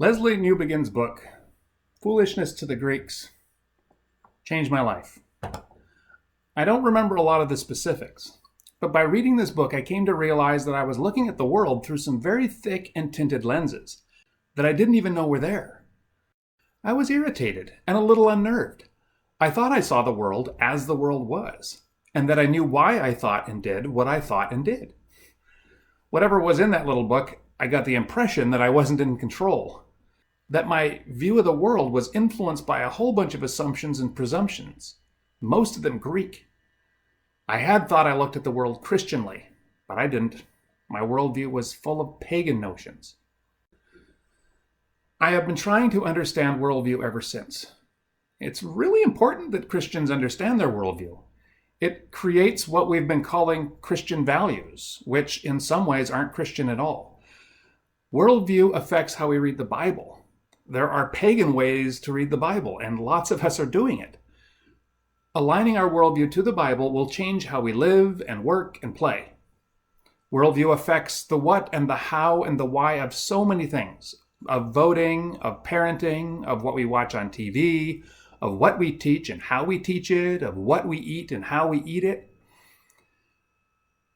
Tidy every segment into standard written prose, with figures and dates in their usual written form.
Leslie Newbegin's book, Foolishness to the Greeks, changed my life. I don't remember a lot of the specifics, but by reading this book, I came to realize that I was looking at the world through some very thick and tinted lenses that I didn't even know were there. I was irritated and a little unnerved. I thought I saw the world as the world was, and that I knew why I thought and did what I thought and did. Whatever was in that little book, I got the impression that I wasn't in control, that my view of the world was influenced by a whole bunch of assumptions and presumptions, most of them Greek. I had thought I looked at the world Christianly, but I didn't. My worldview was full of pagan notions. I have been trying to understand worldview ever since. It's really important that Christians understand their worldview. It creates what we've been calling Christian values, which in some ways aren't Christian at all. Worldview affects how we read the Bible. There are pagan ways to read the Bible, and lots of us are doing it. Aligning our worldview to the Bible will change how we live and work and play. Worldview affects the what and the how and the why of so many things, of voting, of parenting, of what we watch on TV, of what we teach and how we teach it, of what we eat and how we eat it.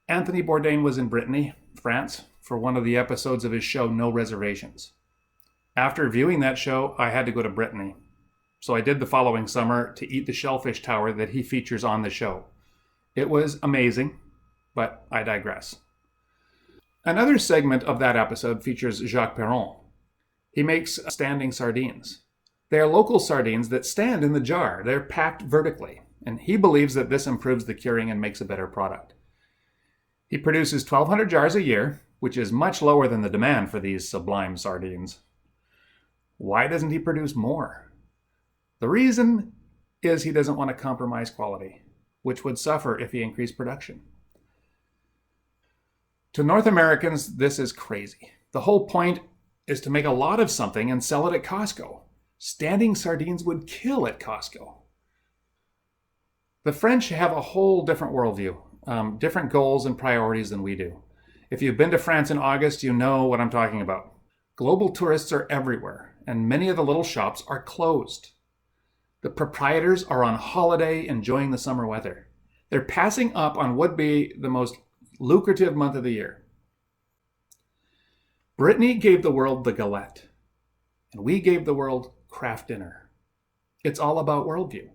Anthony Bourdain was in Brittany, France, for one of the episodes of his show, No Reservations. After viewing that show, I had to go to Brittany. So I did the following summer to eat the shellfish tower that he features on the show. It was amazing, but I digress. Another segment of that episode features Jacques Perron. He makes standing sardines. They are local sardines that stand in the jar. They're packed vertically, and he believes that this improves the curing and makes a better product. He produces 1,200 jars a year, which is much lower than the demand for these sublime sardines. Why doesn't he produce more? The reason is he doesn't want to compromise quality, which would suffer if he increased production. To North Americans, this is crazy. The whole point is to make a lot of something and sell it at Costco. Standing sardines would kill at Costco. The French have a whole different worldview, different goals and priorities than we do. If you've been to France in August, you know what I'm talking about. Global tourists are everywhere, and many of the little shops are closed. The proprietors are on holiday enjoying the summer weather. They're passing up on what would be the most lucrative month of the year. Brittany gave the world the galette, and we gave the world Kraft Dinner. It's all about worldview.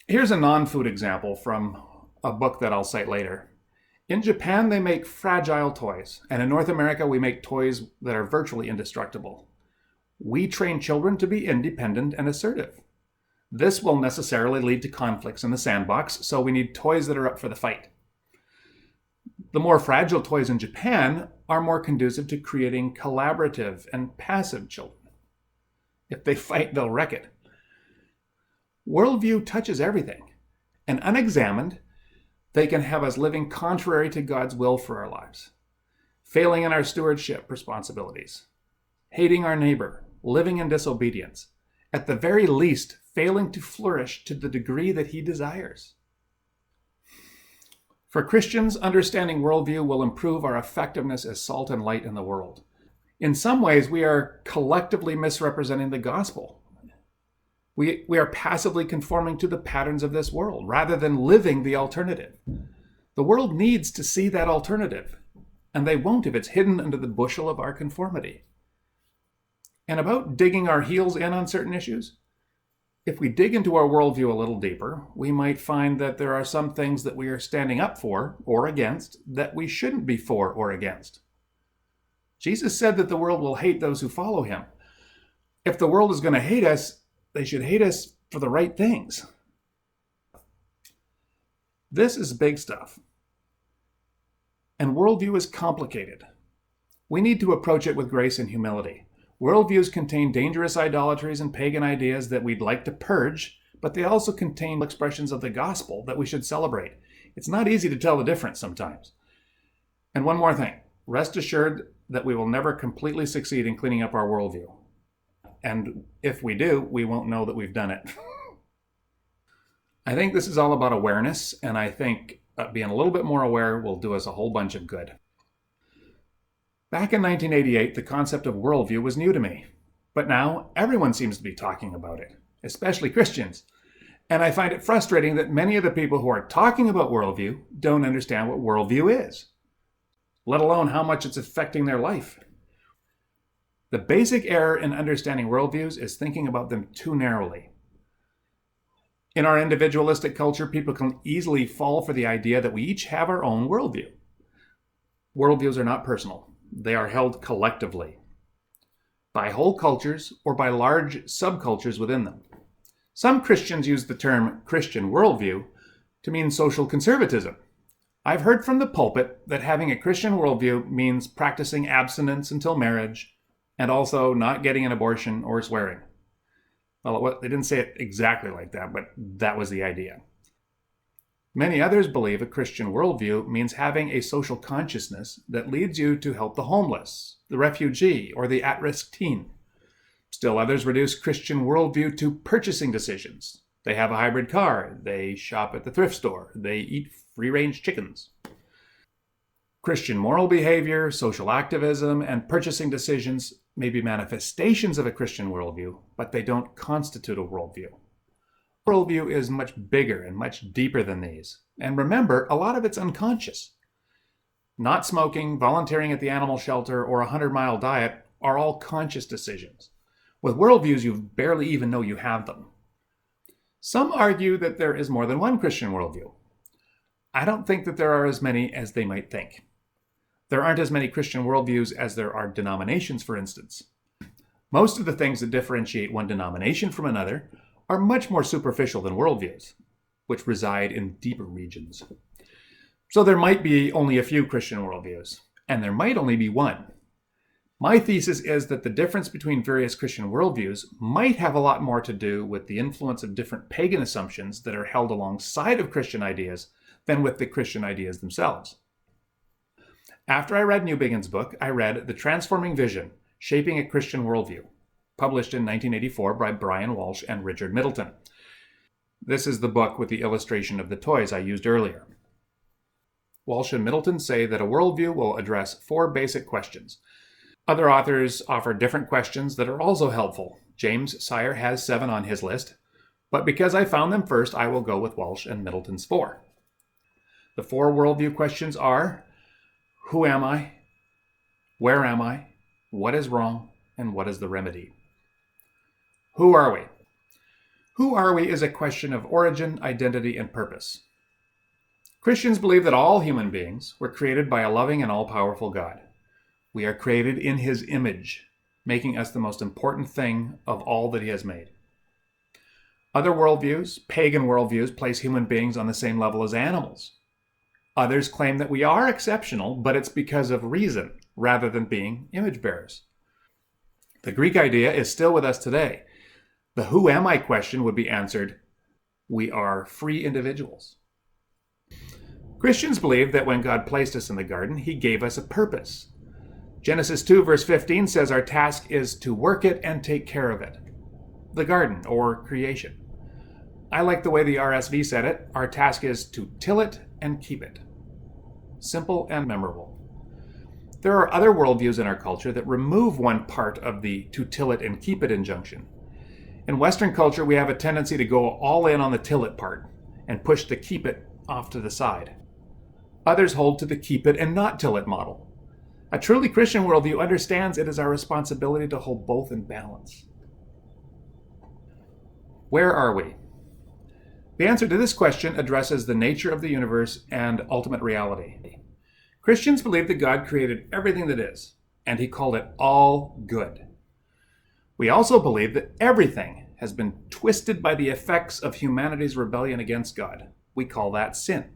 Here's a non-food example from a book that I'll cite later. In Japan, they make fragile toys, and in North America, we make toys that are virtually indestructible. We train children to be independent and assertive. This will necessarily lead to conflicts in the sandbox, so we need toys that are up for the fight. The more fragile toys in Japan are more conducive to creating collaborative and passive children. If they fight, they'll wreck it. Worldview touches everything, and unexamined, they can have us living contrary to God's will for our lives, failing in our stewardship responsibilities, hating our neighbor, living in disobedience, at the very least, failing to flourish to the degree that he desires. For Christians, understanding worldview will improve our effectiveness as salt and light in the world. In some ways, we are collectively misrepresenting the gospel. We are passively conforming to the patterns of this world rather than living the alternative. The world needs to see that alternative, and they won't if it's hidden under the bushel of our conformity. And about digging our heels in on certain issues, if we dig into our worldview a little deeper, we might find that there are some things that we are standing up for or against that we shouldn't be for or against. Jesus said that the world will hate those who follow him. If the world is going to hate us, they should hate us for the right things. This is big stuff. And worldview is complicated. We need to approach it with grace and humility. Worldviews contain dangerous idolatries and pagan ideas that we'd like to purge, but they also contain expressions of the gospel that we should celebrate. It's not easy to tell the difference sometimes. And one more thing. Rest assured that we will never completely succeed in cleaning up our worldview. And if we do, we won't know that we've done it. I think this is all about awareness, and I think being a little bit more aware will do us a whole bunch of good. Back in 1988, the concept of worldview was new to me, but now everyone seems to be talking about it, especially Christians. And I find it frustrating that many of the people who are talking about worldview don't understand what worldview is, let alone how much it's affecting their life. The basic error in understanding worldviews is thinking about them too narrowly. In our individualistic culture, people can easily fall for the idea that we each have our own worldview. Worldviews are not personal. They are held collectively by whole cultures or by large subcultures within them. Some Christians use the term Christian worldview to mean social conservatism. I've heard from the pulpit that having a Christian worldview means practicing abstinence until marriage and also not getting an abortion or swearing. Well, they didn't say it exactly like that, but that was the idea. Many others believe a Christian worldview means having a social consciousness that leads you to help the homeless, the refugee, or the at-risk teen. Still others reduce Christian worldview to purchasing decisions. They have a hybrid car, they shop at the thrift store, they eat free-range chickens. Christian moral behavior, social activism, and purchasing decisions may be manifestations of a Christian worldview, but they don't constitute a worldview. Worldview is much bigger and much deeper than these. And remember, a lot of it's unconscious. Not smoking, volunteering at the animal shelter, or a 100-mile diet are all conscious decisions. With worldviews, you barely even know you have them. Some argue that there is more than one Christian worldview. I don't think that there are as many as they might think. There aren't as many Christian worldviews as there are denominations, for instance. Most of the things that differentiate one denomination from another are much more superficial than worldviews, which reside in deeper regions. So there might be only a few Christian worldviews, and there might only be one. My thesis is that the difference between various Christian worldviews might have a lot more to do with the influence of different pagan assumptions that are held alongside of Christian ideas than with the Christian ideas themselves. After I read Newbigin's book, I read The Transforming Vision, Shaping a Christian Worldview, published in 1984 by Brian Walsh and Richard Middleton. This is the book with the illustration of the toys I used earlier. Walsh and Middleton say that a worldview will address 4 basic questions. Other authors offer different questions that are also helpful. James Sire has 7 on his list, but because I found them first, I will go with Walsh and Middleton's 4. The 4 worldview questions are: who am I? Where am I? What is wrong? And what is the remedy? Who are we? Who are we is a question of origin, identity, and purpose. Christians believe that all human beings were created by a loving and all-powerful God. We are created in His image, making us the most important thing of all that He has made. Other worldviews, pagan worldviews, place human beings on the same level as animals. Others claim that we are exceptional, but it's because of reason, rather than being image bearers. The Greek idea is still with us today. The who am I question would be answered, we are free individuals. Christians believe that when God placed us in the garden, He gave us a purpose. Genesis 2 verse 15 says our task is to work it and take care of it. The garden, or creation. I like the way the RSV said it. Our task is to till it and keep it. Simple and memorable. There are other worldviews in our culture that remove one part of the to till it and keep it injunction. In Western culture, we have a tendency to go all in on the till it part and push the keep it off to the side. Others hold to the keep it and not till it model. A truly Christian worldview understands it is our responsibility to hold both in balance. Where are we? The answer to this question addresses the nature of the universe and ultimate reality. Christians believe that God created everything that is, and He called it all good. We also believe that everything has been twisted by the effects of humanity's rebellion against God. We call that sin.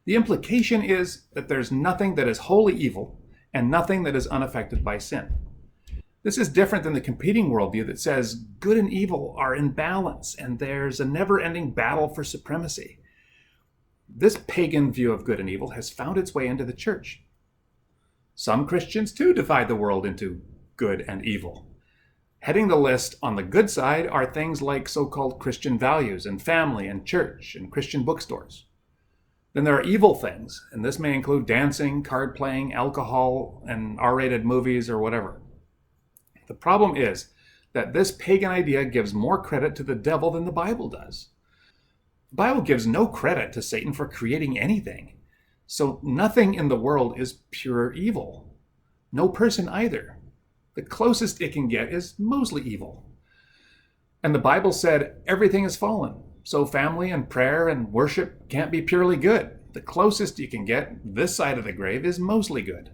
The implication is that there's nothing that is wholly evil and nothing that is unaffected by sin. This is different than the competing worldview that says good and evil are in balance and there's a never-ending battle for supremacy. This pagan view of good and evil has found its way into the church. Some Christians too divide the world into good and evil. Heading the list on the good side are things like so-called Christian values and family and church and Christian bookstores. Then there are evil things, and this may include dancing, card playing, alcohol, and R-rated movies or whatever. The problem is that this pagan idea gives more credit to the devil than the Bible does. The Bible gives no credit to Satan for creating anything. So nothing in the world is pure evil. No person either. The closest it can get is mostly evil. And the Bible said everything is fallen. So family and prayer and worship can't be purely good. The closest you can get this side of the grave is mostly good.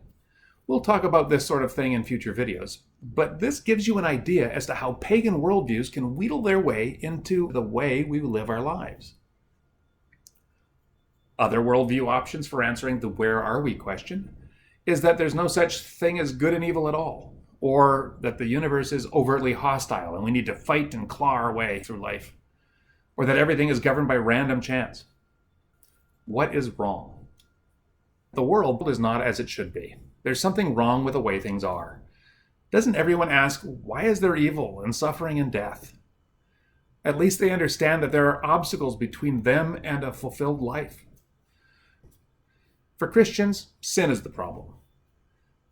We'll talk about this sort of thing in future videos, but this gives you an idea as to how pagan worldviews can wheedle their way into the way we live our lives. Other worldview options for answering the where are we question is that there's no such thing as good and evil at all, or that the universe is overtly hostile and we need to fight and claw our way through life, or that everything is governed by random chance. What is wrong? The world is not as it should be. There's something wrong with the way things are. Doesn't everyone ask, why is there evil and suffering and death? At least they understand that there are obstacles between them and a fulfilled life. For Christians, sin is the problem,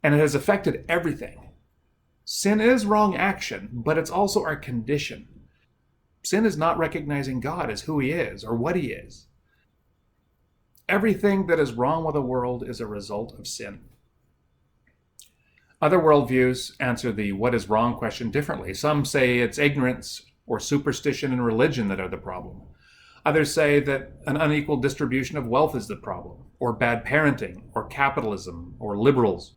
and it has affected everything. Sin is wrong action, but it's also our condition. Sin is not recognizing God as who he is or what he is. Everything that is wrong with the world is a result of sin. Other worldviews answer the what is wrong question differently. Some say it's ignorance or superstition and religion that are the problem. Others say that an unequal distribution of wealth is the problem, or bad parenting, or capitalism, or liberals.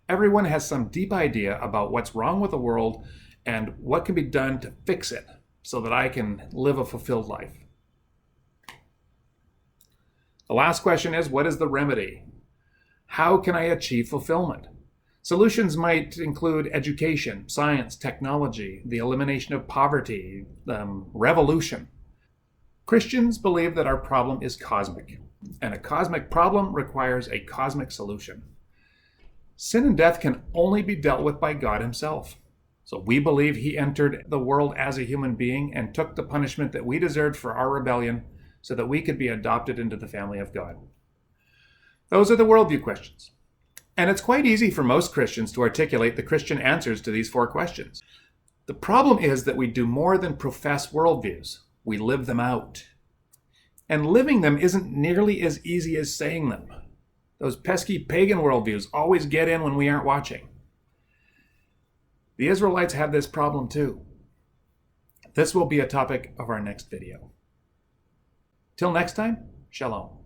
Everyone has some deep idea about what's wrong with the world and what can be done to fix it so that I can live a fulfilled life. The last question is, what is the remedy? How can I achieve fulfillment? Solutions might include education, science, technology, the elimination of poverty, revolution. Christians believe that our problem is cosmic, and a cosmic problem requires a cosmic solution. Sin and death can only be dealt with by God himself. So we believe he entered the world as a human being and took the punishment that we deserved for our rebellion so that we could be adopted into the family of God. Those are the worldview questions. And it's quite easy for most Christians to articulate the Christian answers to these 4 questions. The problem is that we do more than profess worldviews. We live them out. And living them isn't nearly as easy as saying them. Those pesky pagan worldviews always get in when we aren't watching. The Israelites had this problem too. This will be a topic of our next video. Till next time, shalom.